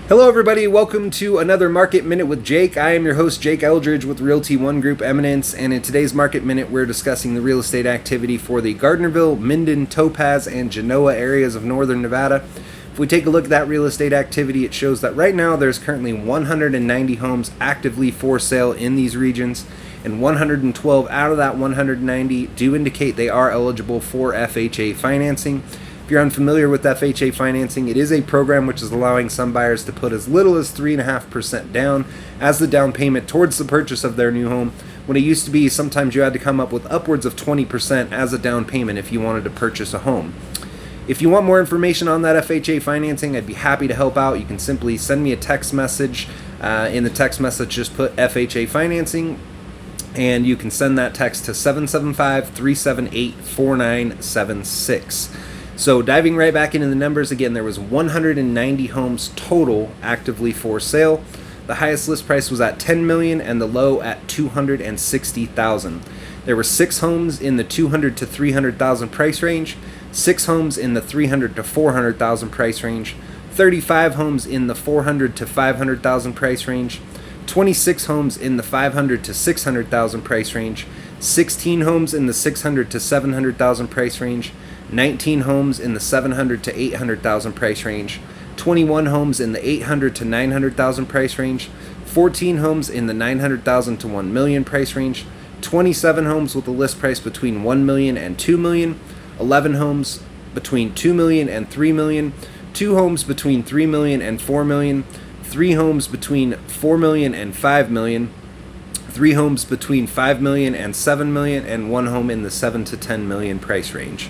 Hello everybody, welcome to another Market Minute with Jake. I am your host Jake Eldridge with Realty One Group Eminence, and in today's Market Minute we're discussing the real estate activity for the Gardnerville, Minden, Topaz, and Genoa areas of northern Nevada. If we take a look at that real estate activity, it shows that right now there's currently 190 homes actively for sale in these regions, and 112 out of that 190 do indicate they are eligible for FHA financing. If you're unfamiliar with FHA financing, it is a program which is allowing some buyers to put as little as 3.5% down as the down payment towards the purchase of their new home, when it used to be sometimes you had to come up with upwards of 20% as a down payment if you wanted to purchase a home. If you want more information on that FHA financing, I'd be happy to help out. You can simply send me a text message. In the text message, just put FHA financing, and you can send that text to 775-378-4976. So diving right back into the numbers, again, there was 190 homes total actively for sale. The highest list price was at $10 million and the low at $260,000. There were 6 homes in the $200,000 to $300,000 price range, 6 homes in the $300,000 to $400,000 price range, 35 homes in the $400,000 to $500,000 price range, 26 homes in the $500,000 to $600,000 price range, 16 homes in the $600,000 to $700,000 price range, 19 homes in the $700,000 to $800,000 price range, 21 homes in the $800,000 to $900,000 price range, 14 homes in the $900,000 to $1 million price range, 27 homes with a list price between $1 million and $2 million, 11 homes between $2 million and $3 million, 2 homes between $3 million and $4 million, 3 homes between $4 million and $5 million, 3 homes between $5 million and $7 million, and 1 home in the $7 to $10 million price range.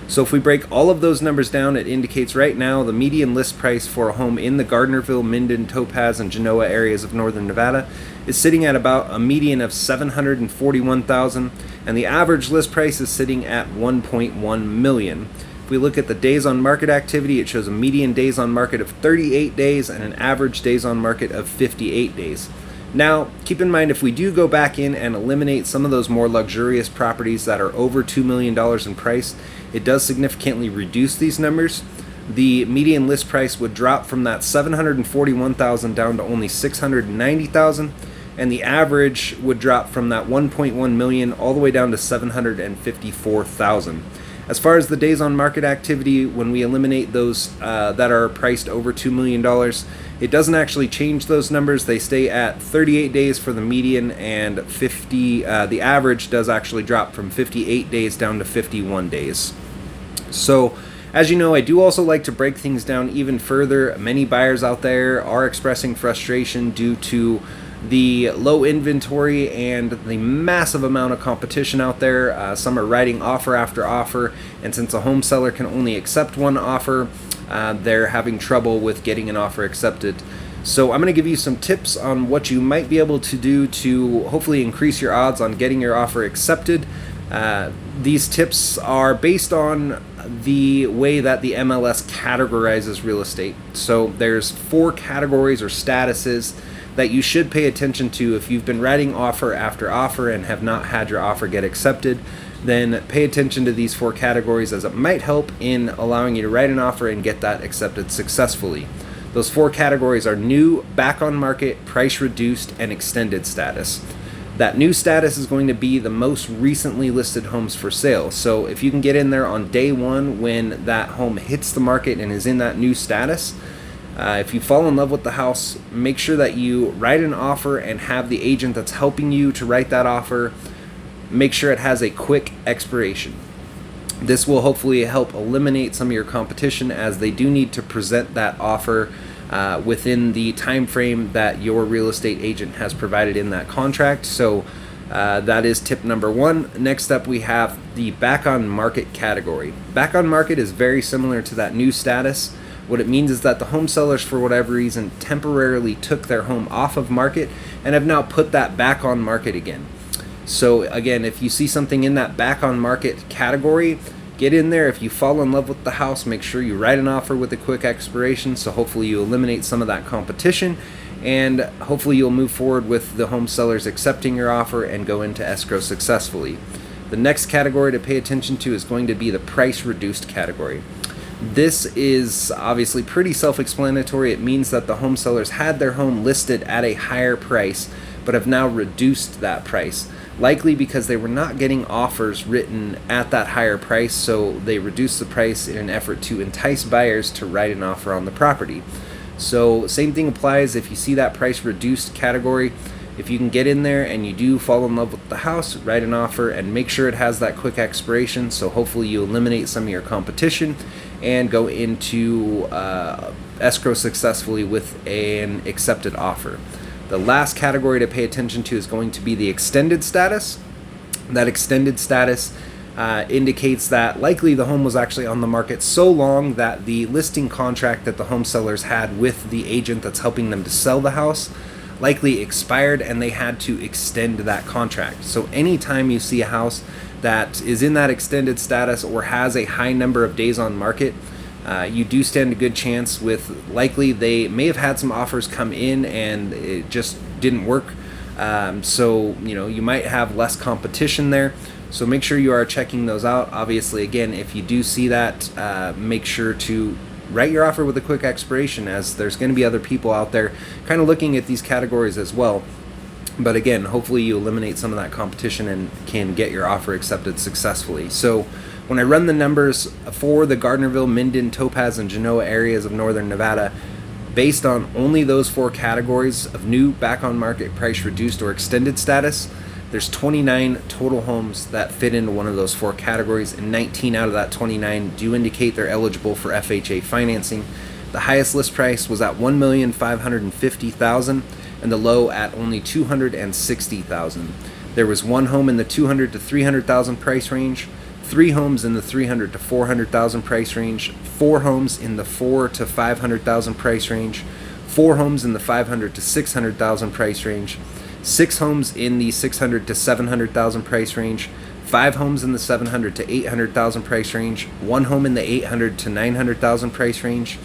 So if we break all of those numbers down, it indicates right now the median list price for a home in the Gardnerville, Minden, Topaz, and Genoa areas of northern Nevada is sitting at about a median of $741,000, and the average list price is sitting at $1.1 million. If we look at the days on market activity, it shows a median days on market of 38 days and an average days on market of 58 days. Now, keep in mind, if we do go back in and eliminate some of those more luxurious properties that are over $2 million in price, it does significantly reduce these numbers. The median list price would drop from that $741,000 down to only $690,000, and the average would drop from that $1.1 million all the way down to $754,000. As far as the days on market activity, when we eliminate those that are priced over $2 million, it doesn't actually change those numbers. They stay at 38 days for the median, and the average does actually drop from 58 days down to 51 days. So, as you know, I do also like to break things down even further. Many buyers out there are expressing frustration due to the low inventory and the massive amount of competition out there. Some are writing offer after offer, and since a home seller can only accept one offer, they're having trouble with getting an offer accepted. So I'm going to give you some tips on what you might be able to do to hopefully increase your odds on getting your offer accepted. These tips are based on the way that the MLS categorizes real estate. So there's 4 categories or statuses that you should pay attention to if you've been writing offer after offer and have not had your offer get accepted. Then pay attention to these 4 categories, as it might help in allowing you to write an offer and get that accepted successfully. Those 4 categories are new, back on market, price reduced, and extended status. That new status is going to be the most recently listed homes for sale. So if you can get in there on day 1 when that home hits the market and is in that new status, if you fall in love with the house, make sure that you write an offer and have the agent that's helping you to write that offer make sure it has a quick expiration. This will hopefully help eliminate some of your competition, as they do need to present that offer within the time frame that your real estate agent has provided in that contract. So that is tip number 1. Next up, we have the back on market category. Back on market is very similar to that new status. What it means is that the home sellers, for whatever reason, temporarily took their home off of market and have now put that back on market again. So again, if you see something in that back on market category, get in there. If you fall in love with the house, make sure you write an offer with a quick expiration, so hopefully you eliminate some of that competition, and hopefully you'll move forward with the home sellers accepting your offer and go into escrow successfully. The next category to pay attention to is going to be the price reduced category. This is obviously pretty self-explanatory. It means that the home sellers had their home listed at a higher price, but have now reduced that price, likely because they were not getting offers written at that higher price, so they reduced the price in an effort to entice buyers to write an offer on the property. So same thing applies if you see that price reduced category. If you can get in there and you do fall in love with the house, write an offer and make sure it has that quick expiration, so hopefully you eliminate some of your competition and go into escrow successfully with an accepted offer. The last category to pay attention to is going to be the extended status. That extended status indicates that likely the home was actually on the market so long that the listing contract that the home sellers had with the agent that's helping them to sell the house likely expired and they had to extend that contract. So anytime you see a house that is in that extended status or has a high number of days on market, you do stand a good chance with likely they may have had some offers come in and it just didn't work. So you might have less competition there. So make sure you are checking those out. Obviously, again, if you do see that, make sure to write your offer with a quick expiration, as there's going to be other people out there kind of looking at these categories as well. But again, hopefully you eliminate some of that competition and can get your offer accepted successfully. So when I run the numbers for the Gardnerville, Minden, Topaz, and Genoa areas of northern Nevada, based on only those 4 categories of new, back on market, price reduced, or extended status, there's 29 total homes that fit into one of those 4 categories, and 19 out of that 29 do indicate they're eligible for FHA financing. The highest list price was at $1,550,000 and the low at only $260,000. There was 1 home in the $200,000 to $300,000 price range, 3 homes in the $300,000 to $400,000 price range, 4 homes in the $400,000 to $500,000 price range, 4 homes in the $500,000 to $600,000 price range, 6 homes in the $600,000 to $700,000 price range, 5 homes in the $700,000 to $800,000 price range, 1 home in the $800,000 to $900,000 price range,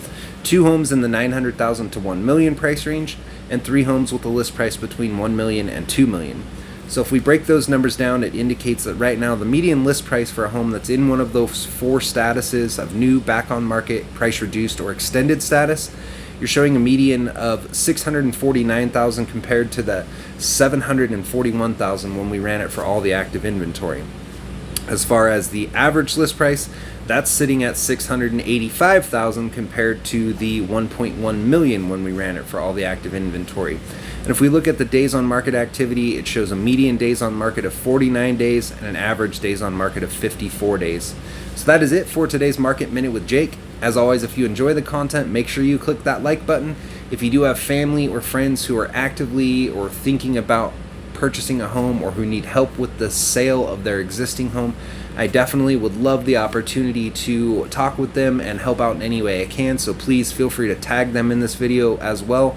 2 homes in the $900,000 to $1 million price range, and 3 homes with a list price between $1 million and $2 million. So if we break those numbers down, it indicates that right now the median list price for a home that's in one of those 4 statuses of new, back on market, price reduced, or extended status, you're showing a median of $649,000 compared to the $741,000 when we ran it for all the active inventory. As far as the average list price, that's sitting at $685,000 compared to the $1.1 million when we ran it for all the active inventory. And if we look at the days on market activity, it shows a median days on market of 49 days and an average days on market of 54 days. So that is it for today's Market Minute with Jake. As always, if you enjoy the content, make sure you click that like button. If you do have family or friends who are actively or thinking about purchasing a home or who need help with the sale of their existing home, I definitely would love the opportunity to talk with them and help out in any way I can. So please feel free to tag them in this video as well.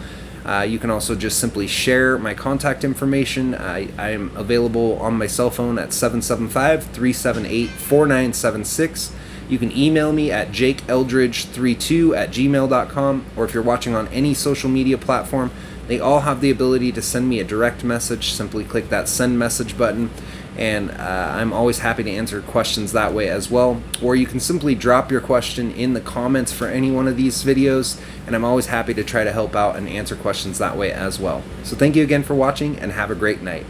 You can also just simply share my contact information. I am available on my cell phone at 775-378-4976. You can email me at jakeeldridge32@gmail.com, or if you're watching on any social media platform, they all have the ability to send me a direct message. Simply click that send message button, and I'm always happy to answer questions that way as well. Or you can simply drop your question in the comments for any one of these videos, and I'm always happy to try to help out and answer questions that way as well. So thank you again for watching, and have a great night.